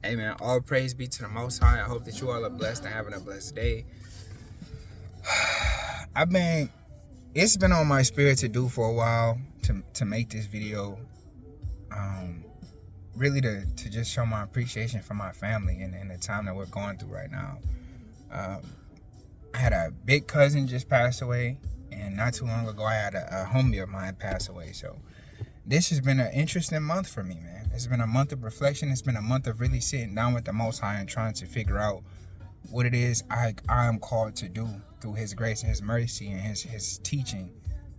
Amen. All praise be to the Most High. I hope that you all are blessed and having a blessed day. It's been on my spirit to do for a while to make this video. Really to just show my appreciation for my family and the time that we're going through right now. I had a big cousin just pass away, and not too long ago I had a homie of mine pass away. So this has been an interesting month for me, man. It's been a month of reflection. It's been a month of really sitting down with the Most High and trying to figure out what it is I am called to do through His grace and His mercy and His teaching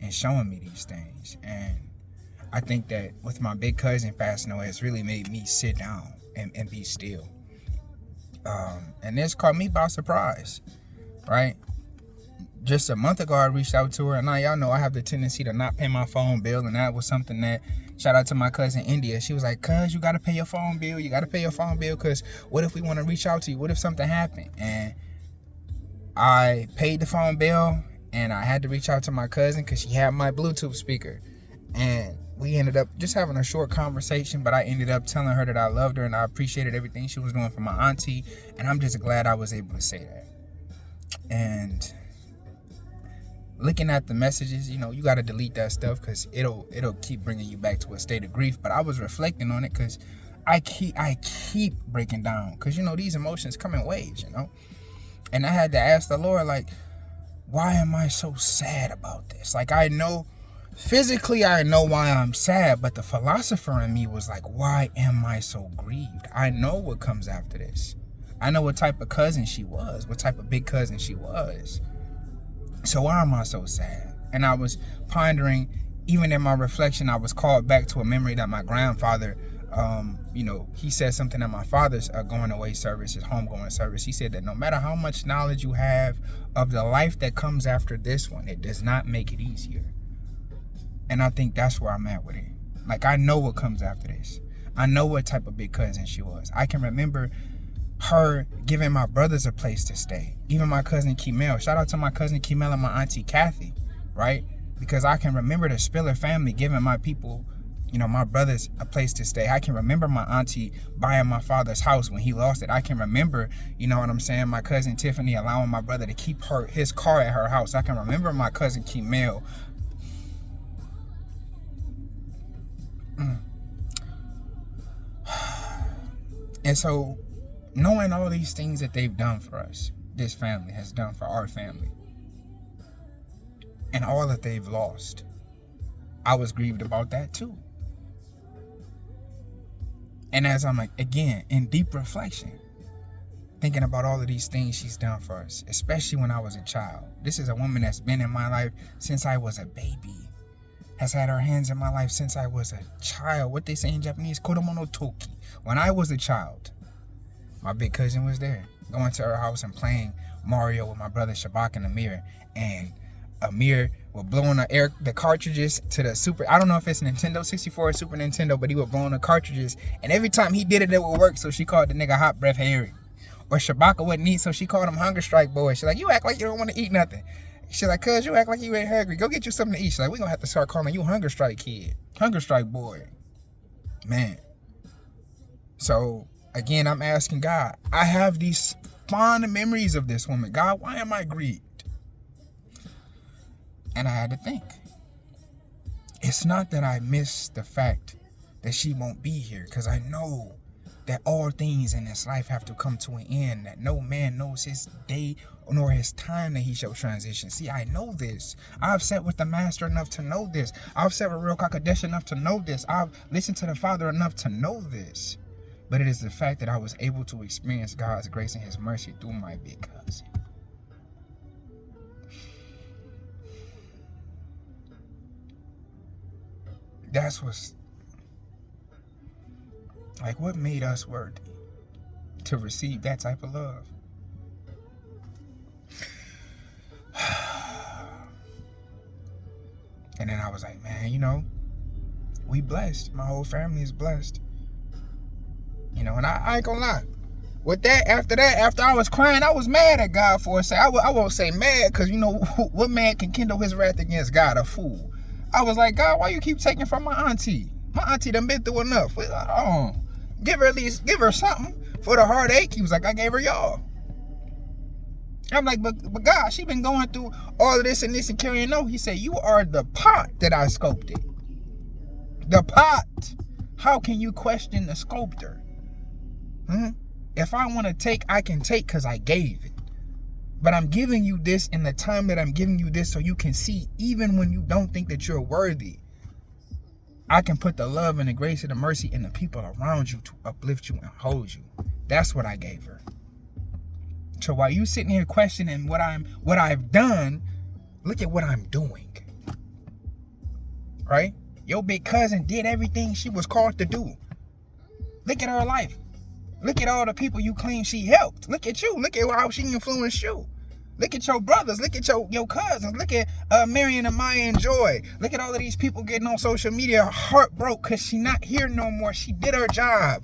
and showing me these things. And I think that with my big cousin passing away, it's really made me sit down and be still. And this caught me by surprise, right? Just a month ago, I reached out to her, and now y'all know I have the tendency to not pay my phone bill, and that was something that, shout out to my cousin India, she was like, cuz, you got to pay your phone bill, because what if we want to reach out to you? What if something happened? And I paid the phone bill, and I had to reach out to my cousin because she had my Bluetooth speaker, and we ended up just having a short conversation, but I ended up telling her that I loved her and I appreciated everything she was doing for my auntie, and I'm just glad I was able to say that. And looking at the messages, you got to delete that stuff because it'll keep bringing you back to a state of grief. But I was reflecting on it because I keep breaking down because these emotions come in waves, and I had to ask the Lord, like, why am I so sad about this? Like, I know physically I know why I'm sad, but the philosopher in me was like, why am I so grieved? I know what comes after this. I know what type of cousin she was, what type of big cousin she was. So why am I so sad? And I was pondering, even in my reflection, I was called back to a memory that my grandfather, he said something at my father's going away service, his homegoing service. He said that no matter how much knowledge you have of the life that comes after this one, it does not make it easier. And I think that's where I'm at with it. Like, I know what comes after this. I know what type of big cousin she was. I can remember her giving my brothers a place to stay. Even my cousin Keemel. Shout out to my cousin Keemel and my auntie Kathy, right? Because I can remember the Spiller family giving my people, my brothers, a place to stay. I can remember my auntie buying my father's house when he lost it. I can remember, my cousin Tiffany allowing my brother to keep his car at her house. I can remember my cousin Keemel. And so, knowing all these things that they've done for us, this family has done for our family, and all that they've lost, I was grieved about that too. And as I'm like, again, in deep reflection, thinking about all of these things she's done for us, especially when I was a child. This is a woman that's been in my life since I was a baby, has had her hands in my life since I was a child. What they say in Japanese, kodomo no toki. When I was a child, my big cousin was there, going to her house and playing Mario with my brother Shabak and Amir. And Amir was blowing the cartridges to the Super. I don't know if it's Nintendo 64 or Super Nintendo, but he was blowing the cartridges. And every time he did it, it would work. So she called the nigga Hot Breath Harry. Or Shabaka wouldn't eat, so she called him Hunger Strike Boy. She's like, you act like you don't want to eat nothing. She's like, cuz, you act like you ain't hungry. Go get you something to eat. She's like, we're going to have to start calling you Hunger Strike Kid. Hunger Strike Boy. Man. So, again, I'm asking God, I have these fond memories of this woman. God, why am I grieved? And I had to think. It's not that I miss the fact that she won't be here, because I know that all things in this life have to come to an end, that no man knows his day nor his time that he shall transition. See, I know this. I've sat with the Master enough to know this. I've sat with Real Kakadesh enough to know this. I've listened to the Father enough to know this. But it is the fact that I was able to experience God's grace and His mercy through my big cousin. That's what's, like, what made us worthy to receive that type of love? And then I was like, man, we blessed. My whole family is blessed. And I ain't gonna lie. With that, after I was crying, I was mad at God for a second. I won't say mad, because what man can kindle his wrath against God? A fool. I was like, God, why you keep taking from my auntie? My auntie done been through enough. Give her something. For the heartache, he was like, I gave her y'all. I'm like, but God, she been going through all of this and this and carrying no. He said, you are the pot that I sculpted. The pot. How can you question the sculptor? If I want to take, I can take because I gave it. But I'm giving you this in the time that I'm giving you this so you can see, even when you don't think that you're worthy, I can put the love and the grace and the mercy in the people around you to uplift you and hold you. That's what I gave her. So while you sitting here questioning what I've done, look at what I'm doing. Right? Your big cousin did everything she was called to do. Look at her life. Look at all the people you claim she helped. Look at you. Look at how she influenced you. Look at your brothers. Look at your cousins. Look at Marion and Maya and Joy. Look at all of these people getting on social media heart broke because she not here no more. She did her job.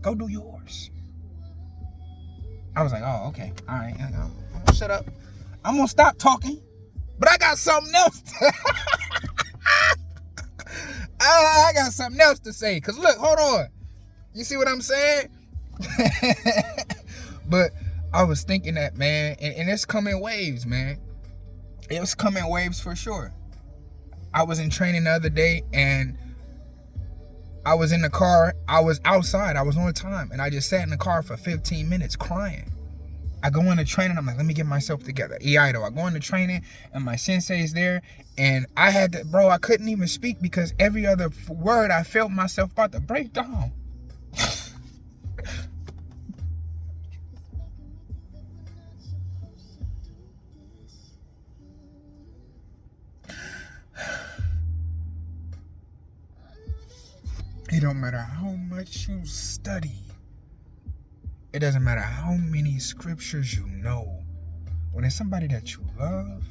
Go do yours. I was like, oh, okay. All right. I'm gonna shut up. I'm going to stop talking. But I got something else. I got something else to say. Because look, hold on. You see what I'm saying? But I was thinking that, man, and it's coming waves, man. It was coming waves for sure. I was in training the other day, and I was in the car. I was outside. I was on time, and I just sat in the car for 15 minutes crying. I go into training. I'm like, let me get myself together. Iaido. I go into training, and my sensei's there, and I had to, bro, I couldn't even speak because every other word I felt myself about to break down. It don't matter how much you study. It doesn't matter how many scriptures you know. When it's somebody that you love,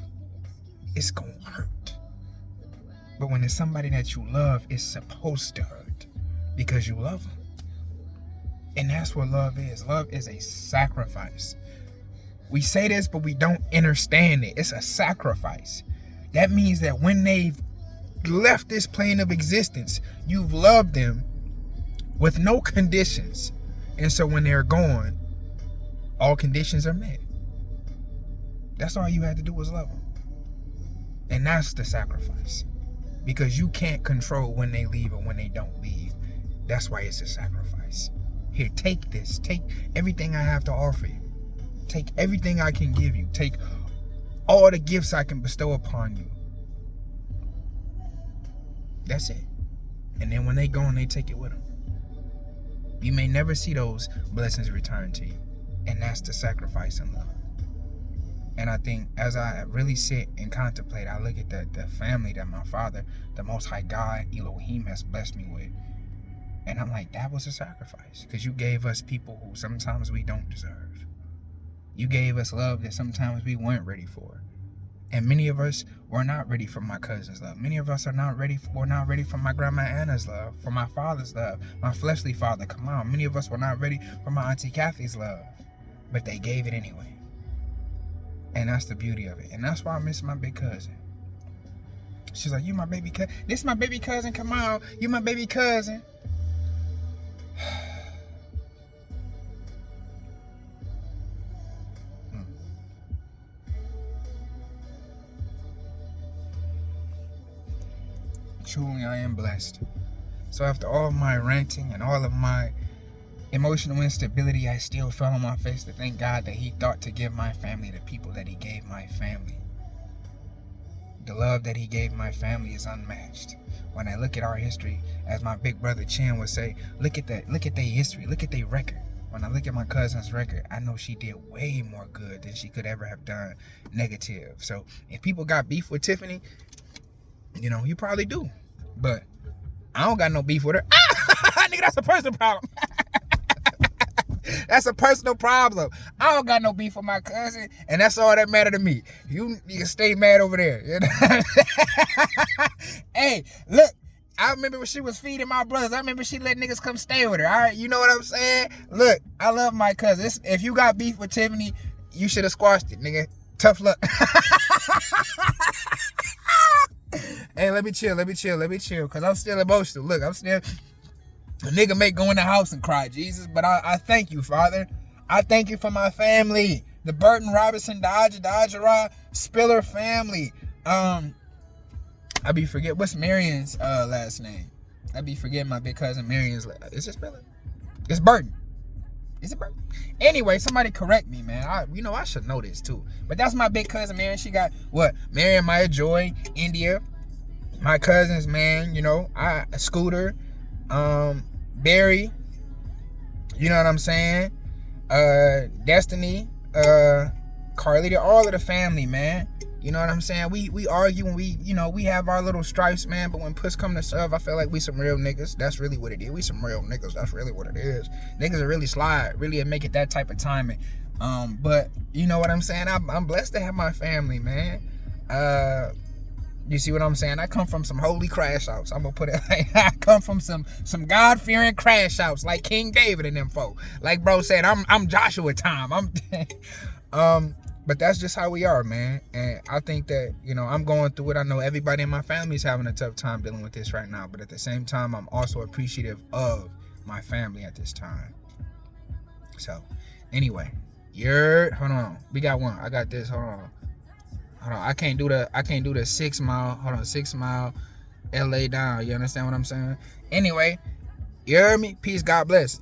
it's gonna hurt. But when it's somebody that you love, it's supposed to hurt because you love them. And that's what love is. Love is a sacrifice. We say this, but we don't understand it. It's a sacrifice. That means that when they've left this plane of existence, you've loved them with no conditions. And so when they're gone, all conditions are met. That's all you had to do was love them. And that's the sacrifice. Because you can't control when they leave or when they don't leave. That's why it's a sacrifice. Here, take this. Take everything I have to offer you. Take everything I can give you. Take all the gifts I can bestow upon you. That's it. And then when they go, they take it with them. You may never see those blessings return to you. And that's the sacrifice in love. And I think as I really sit and contemplate, I look at the family that my father, the Most High God, Elohim, has blessed me with. And I'm like, that was a sacrifice. Because you gave us people who sometimes we don't deserve. You gave us love that sometimes we weren't ready for. And many of us were not ready for my cousin's love. Many of us are not ready for my grandma Anna's love, for my father's love, my fleshly father. Come on, many of us were not ready for my auntie Kathy's love, but they gave it anyway. And that's the beauty of it. And that's why I miss my big cousin. She's like, you my baby cousin. This is my baby cousin. Come on, you my baby cousin. Truly, I am blessed. So after all my ranting and all of my emotional instability, I still fell on my face to thank God that He thought to give my family the people that He gave my family. The love that He gave my family is unmatched. When I look at our history, as my big brother Chin would say, look at their history, look at their record. When I look at my cousin's record, I know she did way more good than she could ever have done negative. So if people got beef with Tiffany, you know, you probably do. But I don't got no beef with her. Nigga, that's a personal problem. That's a personal problem. I don't got no beef with my cousin, and that's all that matter to me. You can stay mad over there. You know? Hey, look, I remember when she was feeding my brothers. I remember she let niggas come stay with her. All right, you know what I'm saying? Look, I love my cousin. If you got beef with Tiffany, you should have squashed it, nigga. Tough luck. Hey, let me chill, because I'm still emotional. Look, A nigga may go in the house and cry, Jesus, but I thank you, Father. I thank you for my family. The Burton Robinson Dodgera Spiller family. I be forget what's Marion's last name. I be forgetting my big cousin Marion's. Is it Spiller? It's Burton. Is it Burton? Anyway, somebody correct me, man. I should know this too. But that's my big cousin Marion. She got what? Marion, Maya, Joy, India. My cousins, man. Scooter, Barry. You know what I'm saying? Destiny, Carly, they're all of the family, man. You know what I'm saying? We argue and we have our little stripes, man. But when push come to shove, I feel like we some real niggas. That's really what it is. We some real niggas. That's really what it is. Niggas are really slide, really make it that type of timing. But you know what I'm saying? I'm blessed to have my family, man. You see what I'm saying? I come from some holy crash outs. I'm gonna put it like I come from some God-fearing crash outs, like King David and them folk. Like bro said, I'm Joshua time. But that's just how we are, man. And I think that, I'm going through it. I know everybody in my family is having a tough time dealing with this right now. But at the same time, I'm also appreciative of my family at this time. So, anyway, hold on. We got one. I got this. Hold on. I can't do the 6 mile. Hold on, 6 mile LA down. You understand what I'm saying? Anyway, you heard me? Peace, God bless.